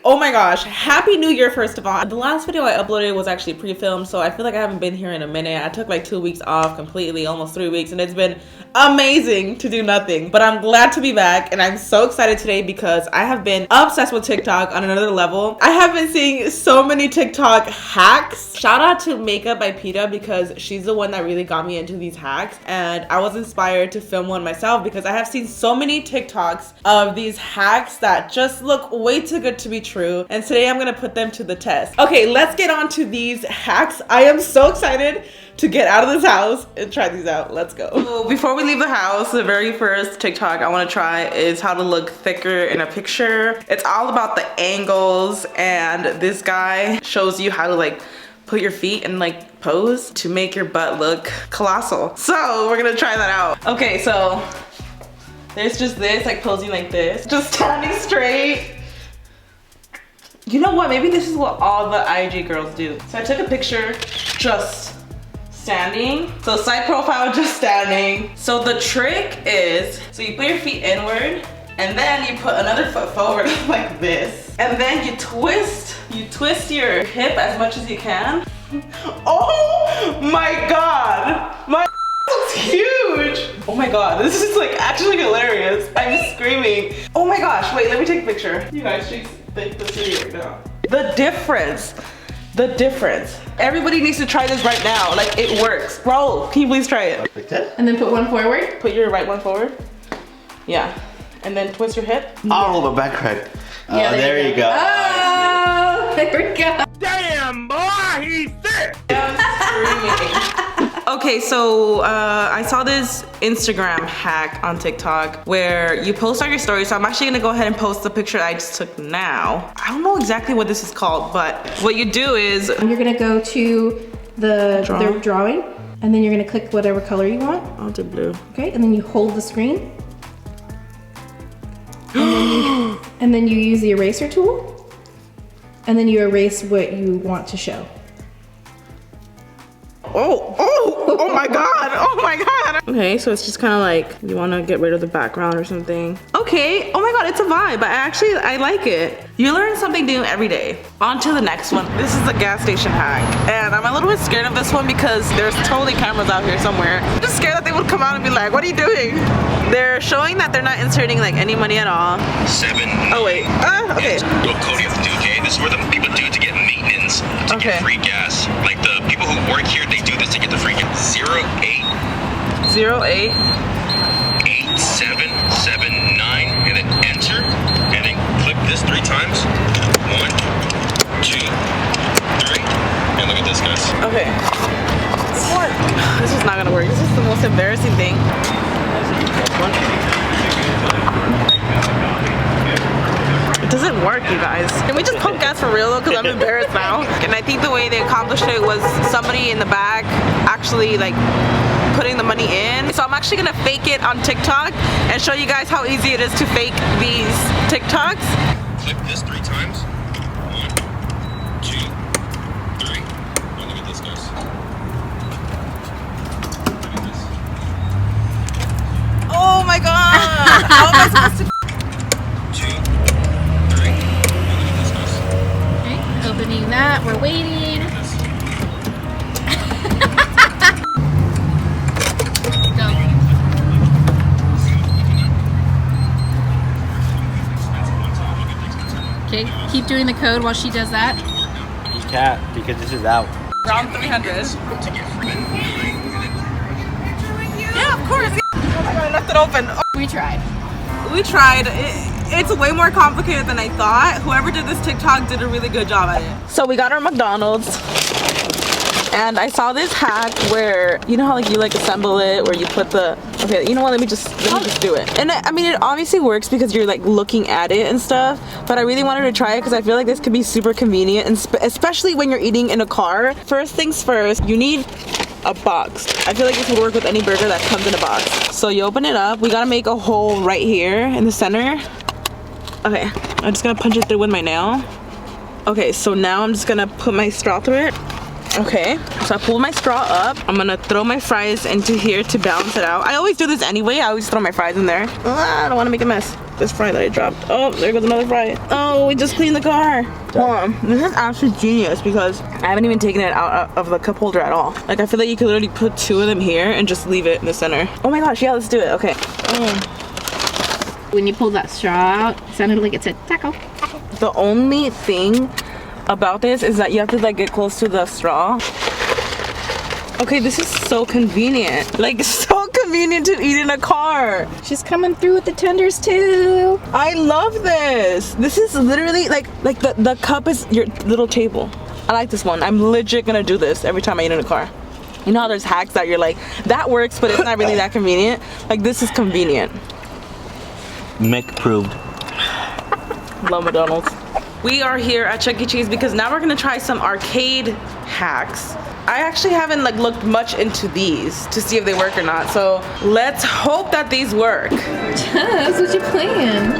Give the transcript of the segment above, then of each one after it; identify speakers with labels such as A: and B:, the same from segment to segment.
A: Oh my gosh, happy new year first of all. The last video I uploaded was actually pre-filmed, so I feel like I haven't been here in a minute. I took like 2 weeks off completely, almost 3 weeks, and it's been amazing to do nothing. But I'm glad to be back, and I'm so excited today because I have been obsessed with TikTok on another level. I have been seeing so many TikTok hacks. Shout out to Makeup by Peta because she's the one that really got me into these hacks, and I was inspired to film one myself because I have seen so many TikToks of these hacks that just look way too good to be true. And today I'm gonna put them to the test. Okay, let's get on to these hacks. I am so excited to get out of this house and try these out. Let's go. So before we leave the house, the very first TikTok I wanna try is how to look thicker in a picture. It's all about the angles, and this guy shows you how to like put your feet in like pose to make your butt look colossal. So we're gonna try that out. Okay, so there's just this, like posing like this. Just standing straight. You know what, maybe this is what all the IG girls do. So I took a picture just standing. So side profile, just standing. So the trick is, so you put your feet inward and then you put another foot forward like this. And then you twist your hip as much as you can. Oh my God, my looks huge. Oh my God, this is like actually hilarious. I'm screaming. Oh my gosh, wait, let me take a picture. You guys should think this video right now. The difference. Everybody needs to try this right now. Like, it works. Bro, can you please try it?
B: Like that?
C: And then put one forward.
A: Put your right one forward. Yeah. And then twist your hip.
B: Oh, my back crack. Oh,
C: Yeah,
B: there you go.
C: Oh, there we go.
D: Damn, boy, he's thick.
A: Okay, so I saw this Instagram hack on TikTok where you post on your story. So I'm actually gonna go ahead and post the picture I just took now. I don't know exactly what this is called, but what you do is
C: You're gonna go to their drawing, and then you're gonna click whatever color you want.
A: I'll do blue.
C: Okay, and then you hold the screen. And then you use the eraser tool, and then you erase what you want to show.
A: Oh my God, oh my God. Okay, so it's just kind of like, you want to get rid of the background or something. Okay, oh my God, it's a vibe. I like it. You learn something new every day. On to the next one. This is the gas station hack. And I'm a little bit scared of this one because there's totally cameras out here somewhere. I'm just scared that they would come out and be like, what are you doing? They're showing that they're not inserting like any money at all. Oh wait, okay.
D: What Cody have to do, okay? This is what the people do to get maintenance, to get free gas. Like the people who work here, they do this to get the free gas. 08
A: 08
D: 8779, and then enter, and then click this 3 times. 1, 2, 3, and look at this, guys.
A: Okay. What? This is not gonna work. This is the most embarrassing thing. It doesn't work, you guys. Can we just pump gas for real though? Because I'm embarrassed now. And I think the way they accomplished it was somebody in the back actually like putting the money in. So I'm actually gonna fake it on TikTok and show you guys how easy it is to fake these TikToks.
D: Click this 3 times. 1, 2, 3. And look at this, guys. Look at this.
A: Oh my God! How am I supposed to?
D: 2, 3. And look at this, guys.
C: Okay, opening that. We're waiting.
D: Look at this.
C: Go. Okay, keep doing the code while she does that.
B: You can't, because this is out.
A: Round 300. Yeah, of course. Oh my God, I left it open. Oh.
C: We tried.
A: We tried. It's way more complicated than I thought. Whoever did this TikTok did a really good job at it. So we got our McDonald's. And I saw this hack where, you know how like you like assemble it, where you put the, okay, you know what, let me just do it. And I mean, it obviously works because you're like looking at it and stuff, but I really wanted to try it because I feel like this could be super convenient, and especially when you're eating in a car. First things first, you need a box. I feel like this would work with any burger that comes in a box. So you open it up, we gotta make a hole right here in the center. Okay, I'm just gonna punch it through with my nail. Okay, so now I'm just gonna put my straw through it. Okay, so I pulled my straw up. I'm gonna throw my fries into here to balance it out. I always do this anyway. I always throw my fries in there. I don't want to make a mess. This fry that I dropped. Oh, there goes another fry. Oh, we just cleaned the car. Hold on. This is actually genius because I haven't even taken it out of the cup holder at all. Like, I feel like you could literally put 2 of them here and just leave it in the center. Oh my gosh, yeah, let's do it. Okay.
C: When you pulled that straw out, it sounded like it said taco.
A: The only thing about this is that you have to like get close to the straw. Okay, this is so convenient. Like, so convenient to eat in a car.
C: She's coming through with the tenders too.
A: I love this. This is literally like the cup is your little table. I like this one. I'm legit gonna do this every time I eat in a car. You know how there's hacks that you're like, that works, but it's not really that convenient? Like, this is convenient.
B: Mick approved.
A: Love McDonald's. We are here at Chuck E. Cheese because now we're gonna try some arcade hacks. I actually haven't like looked much into these to see if they work or not. So let's hope that these work.
C: That's what you're playing.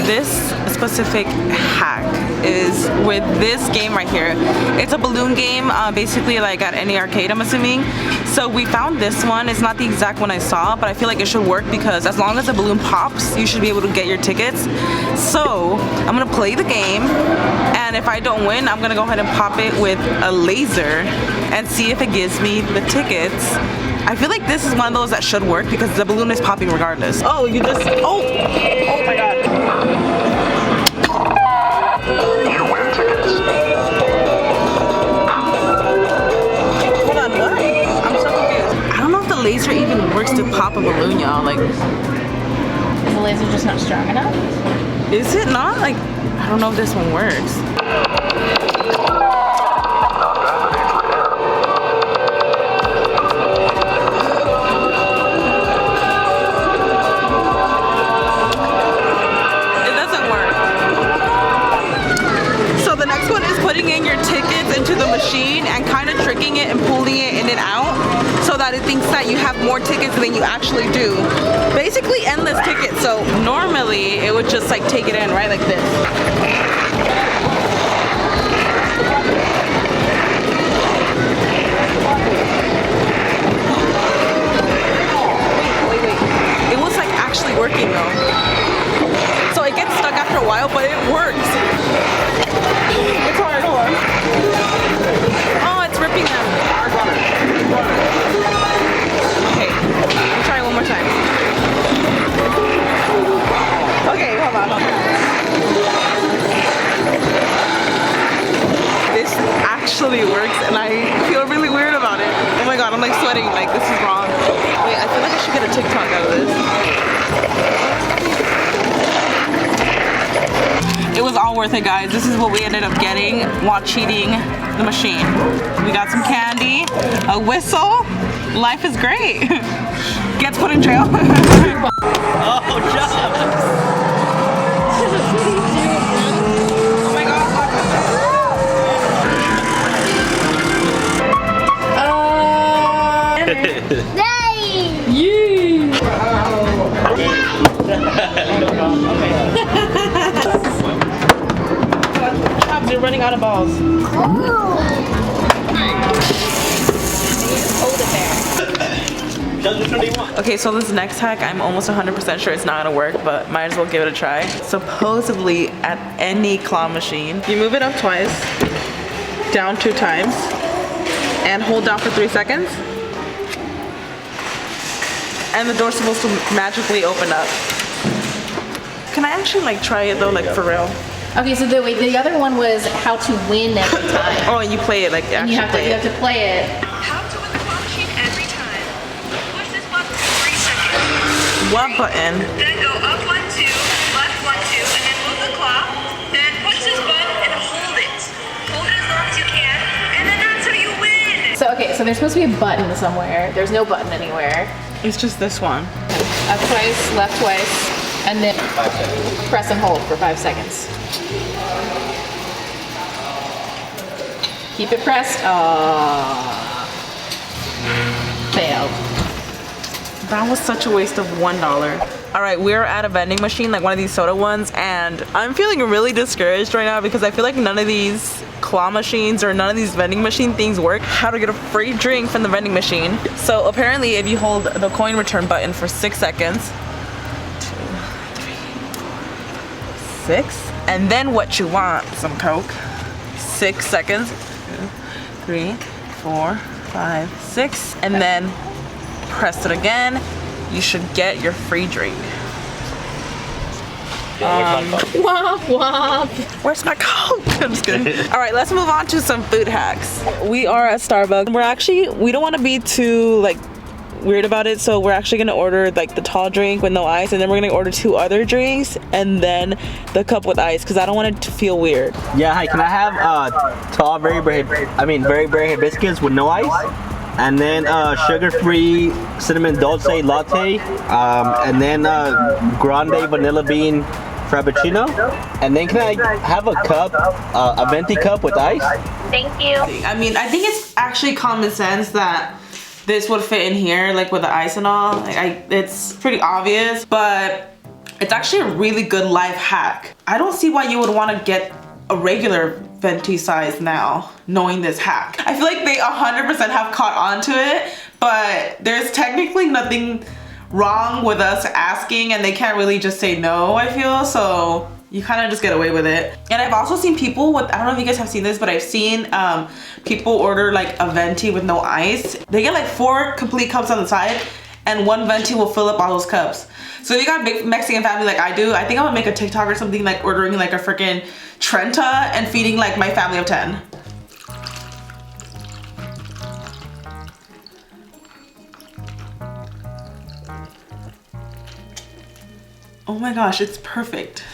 A: This specific hack is with this game right here. It's a balloon game, basically like at any arcade, I'm assuming. So we found this one. It's not the exact one I saw, but I feel like it should work because as long as the balloon pops, you should be able to get your tickets. So I'm gonna play the game, and if I don't win, I'm gonna go ahead and pop it with a laser and see if it gives me the tickets. I feel like this is one of those that should work because the balloon is popping regardless. Oh, you just, oh my God.
D: You win tickets.
A: Hold on, what? I'm so confused. I don't know if the laser even works to pop a balloon, y'all. Like,
C: Is the laser just not strong enough?
A: is it not? Like, I don't know if this one works. It doesn't work. So the next one is putting in your tickets into the machine and kind of tricking it and pulling it in and out so that it thinks that you have more tickets than you actually do. Basically endless tickets. So normally it would just like take it in, right? Like this. Wait. It was like actually working though. So it gets stuck after a while, but it works. It's hard, hold on. Oh, it's ripping them. Okay, we'll try one more time. Okay, hold on. This actually works and I feel really weird about it. Oh my God, I'm like sweating, like this is wrong. Wait, I feel like I should get a TikTok out of this. It was all worth it, guys. This is what we ended up getting while cheating the machine. We got some candy, a whistle. Life is great. Gets put in jail.
B: Oh, job.
A: Oh my God. Chops, you're running out of balls. Okay, so this next hack, I'm almost 100% sure it's not gonna work, but might as well give it a try. Supposedly, at any claw machine, you move it up twice, down 2 times, and hold down for 3 seconds. And the door's supposed to magically open up. Can I actually like try it though, like for real?
C: Okay, so the other one was how to win every time.
A: Oh, and you play it like
C: And
A: actually
C: you have to play it.
E: How to win the claw machine every time. Push this button for 3 seconds.
A: What button?
E: Then go up 1, 2, left 1, 2, and then move the claw. Then push this button and hold it. Hold it as long as you can, and then that's how you win.
C: So okay, so there's supposed to be a button somewhere. There's no button anywhere.
A: It's just this one.
C: Up twice, left twice, and then press and hold for 5 seconds. Keep it pressed. Failed.
A: That was such a waste of $1. All right, we're at a vending machine, like one of these soda ones, and I'm feeling really discouraged right now because I feel like none of these claw machines or none of these vending machine things work. How to get a free drink from the vending machine. So apparently if you hold the coin return button for 6 seconds, 2, 3, 6, and then what you want, some Coke. 6 seconds, 2, 3, 4, 5, 6, and then press it again. You should get your free drink.
C: Womp womp.
A: Where's my Coke? I'm just kidding. All right, let's move on to some food hacks. We are at Starbucks. We don't want to be too like weird about it, so we're actually gonna order like the tall drink with no ice, and then we're gonna order 2 other drinks and then the cup with ice because I don't want it to feel weird.
B: Yeah, hi, can I have tall very hibiscus with no ice? And then sugar-free cinnamon dulce latte, and then grande vanilla bean frappuccino. And then can I have a cup, a venti cup with ice?
E: Thank you.
A: I mean, I think it's actually common sense that this would fit in here, like with the ice and all. Like, it's pretty obvious, but it's actually a really good life hack. I don't see why you would want to get a regular venti size now, knowing this hack. I feel like they 100% have caught on to it, but there's technically nothing wrong with us asking, and they can't really just say no, I feel, so you kind of just get away with it. And I've also seen people with, I don't know if you guys have seen this, but I've seen people order like a venti with no ice. They get like 4 complete cups on the side, and 1 venti will fill up all those cups. So if you got a big Mexican family like I do, I think I'm gonna make a TikTok or something, like ordering like a freaking Trenta and feeding like my family of 10. Oh my gosh, it's perfect.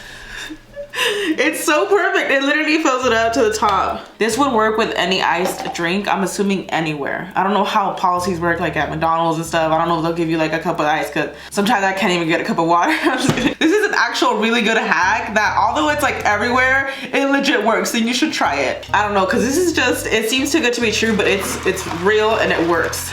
A: It's so perfect. It literally fills it up to the top. This would work with any iced drink, I'm assuming anywhere. I don't know how policies work like at McDonald's and stuff. I don't know if they'll give you like a cup of ice, because sometimes I can't even get a cup of water. I'm just kidding. This is an actual really good hack that although it's like everywhere, it legit works, and you should try it. I don't know, because this is just, it seems too good to be true, but it's real and it works.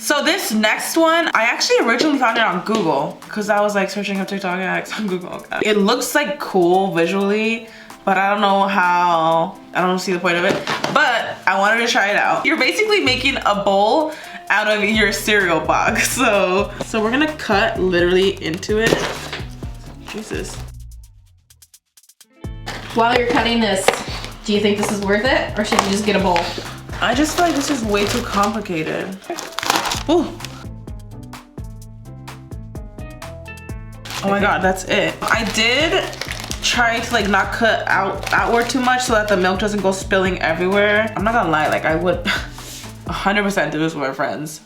A: So this next one, I actually originally found it on Google because I was like searching up TikTok hacks on Google. It looks like cool visually, but I don't know how, I don't see the point of it, but I wanted to try it out. You're basically making a bowl out of your cereal box. So we're gonna cut literally into it. Jesus.
C: While you're cutting this, do you think this is worth it, or should you just get a bowl?
A: I just feel like this is way too complicated. Ooh. Oh my god, that's it. I did try to like not cut outward too much so that the milk doesn't go spilling everywhere. I'm not gonna lie, like I would 100% do this with my friends.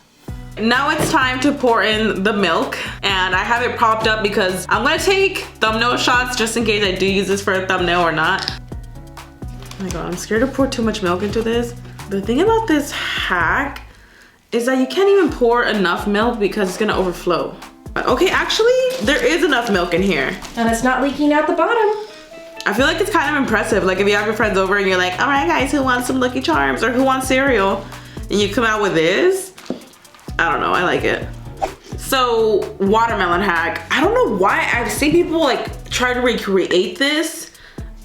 A: Now it's time to pour in the milk, and I have it propped up because I'm gonna take thumbnail shots just in case I do use this for a thumbnail or not. Oh my god, I'm scared to pour too much milk into this. The thing about this hack is that you can't even pour enough milk because it's gonna overflow. Okay, actually, there is enough milk in here.
C: And it's not leaking out the bottom.
A: I feel like it's kind of impressive. Like if you have your friends over and you're like, all right guys, who wants some Lucky Charms or who wants cereal? And you come out with this, I don't know, I like it. So, watermelon hack. I don't know why I've seen people like try to recreate this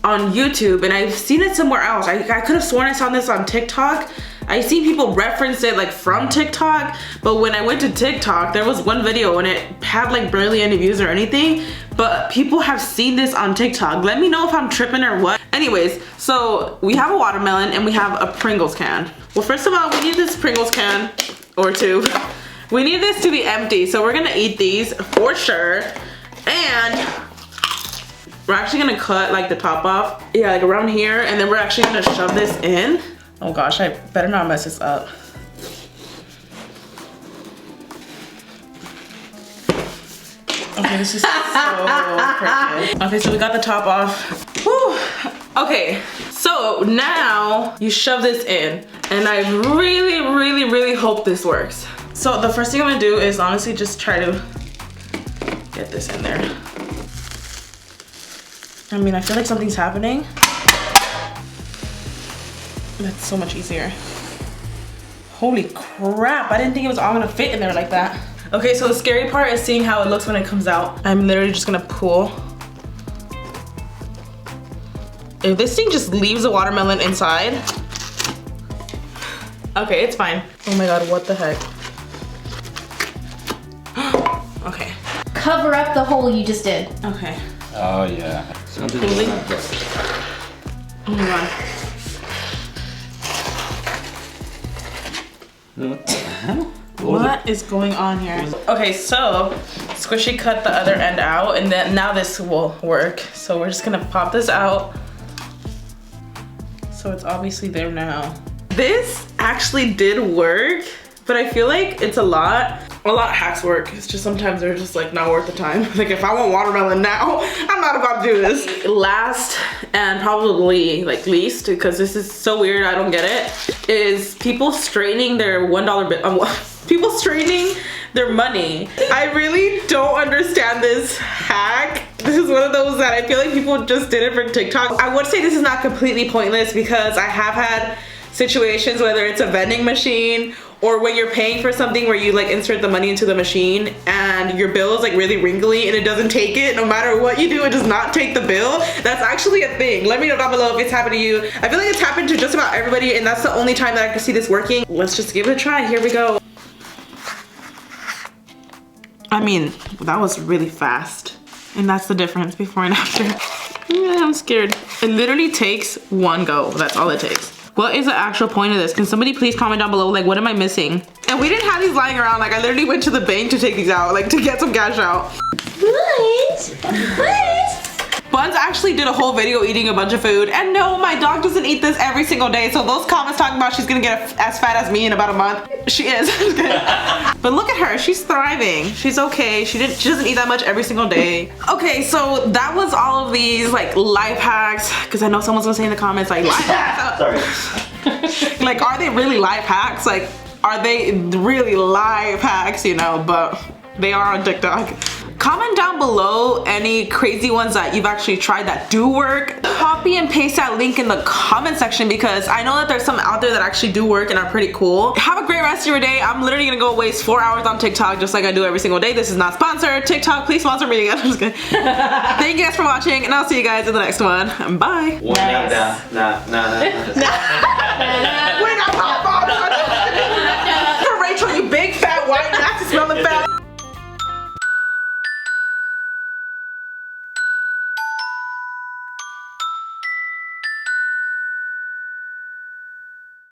A: on YouTube, and I've seen it somewhere else. I could have sworn I saw this on TikTok. I've seen people reference it like from TikTok, but when I went to TikTok, there was one video and it had like barely any views or anything, but people have seen this on TikTok. Let me know if I'm tripping or what. Anyways, so we have a watermelon and we have a Pringles can. Well, first of all, we need this Pringles can, or 2. We need this to be empty, so we're gonna eat these for sure. And we're actually gonna cut like the top off. Yeah, like around here, and then we're actually gonna shove this in. Oh gosh, I better not mess this up. Okay, this is so perfect. Okay, so we got the top off. Whew. Okay, so now you shove this in, and I really hope this works. So the first thing I'm gonna do is honestly just try to get this in there. I mean, I feel like something's happening. That's so much easier. Holy crap, I didn't think it was all gonna fit in there like that. Okay, so the scary part is seeing how it looks when it comes out. I'm literally just gonna pull. If this thing just leaves the watermelon inside. Okay, it's fine. Oh my god, what the heck? Okay.
C: Cover up the hole you just did.
A: Okay.
F: Oh yeah.
A: Really? Oh my god. What is going on here? Okay, so Squishy cut the other end out, and then now this will work. So we're just gonna pop this out. So it's obviously there now. This actually did work, but I feel like it's a lot of hacks work. It's just sometimes they're just like not worth the time. Like if I want watermelon now, I'm not about to do this. Last and probably like least, because this is so weird, I don't get it, is people straightening their $1 bill. People straightening their money. I really don't understand this hack. This is one of those that I feel like people just did it for TikTok. I would say this is not completely pointless because I have had situations, whether it's a vending machine or when you're paying for something where you like insert the money into the machine and your bill is like really wrinkly and it doesn't take it. No matter what you do, it does not take the bill. That's actually a thing. Let me know down below if it's happened to you. I feel like it's happened to just about everybody, and that's the only time that I can see this working. Let's just give it a try. Here we go. I mean, that was really fast. And that's the difference before and after. Yeah, I'm scared. It literally takes one go. That's all it takes. What is the actual point of this? Can somebody please comment down below, like, what am I missing? And we didn't have these lying around. Like, I literally went to the bank to take these out, like, to get some cash out. What? Buns actually did a whole video eating a bunch of food, and no, my dog doesn't eat this every single day, so those comments talking about she's gonna get as fat as me in about a month, she is. But look at her, she's thriving. She's okay. She doesn't eat that much every single day. Okay, so that was all of these like life hacks, because I know someone's gonna say in the comments like, life hacks. Sorry. Like, are they really life hacks? Like, are they really life hacks, you know? But they are on TikTok. Comment down below any crazy ones that you've actually tried that do work. Copy and paste that link in the comment section, because I know that there's some out there that actually do work and are pretty cool. Have a great rest of your day. I'm literally gonna go waste 4 hours on TikTok just like I do every single day. This is not sponsored. TikTok, please sponsor me again. I'm just kidding. Thank you guys for watching, and I'll see you guys in the next one. Bye.
B: Nah.
A: For Rachel, you big fat white nasty smelling fat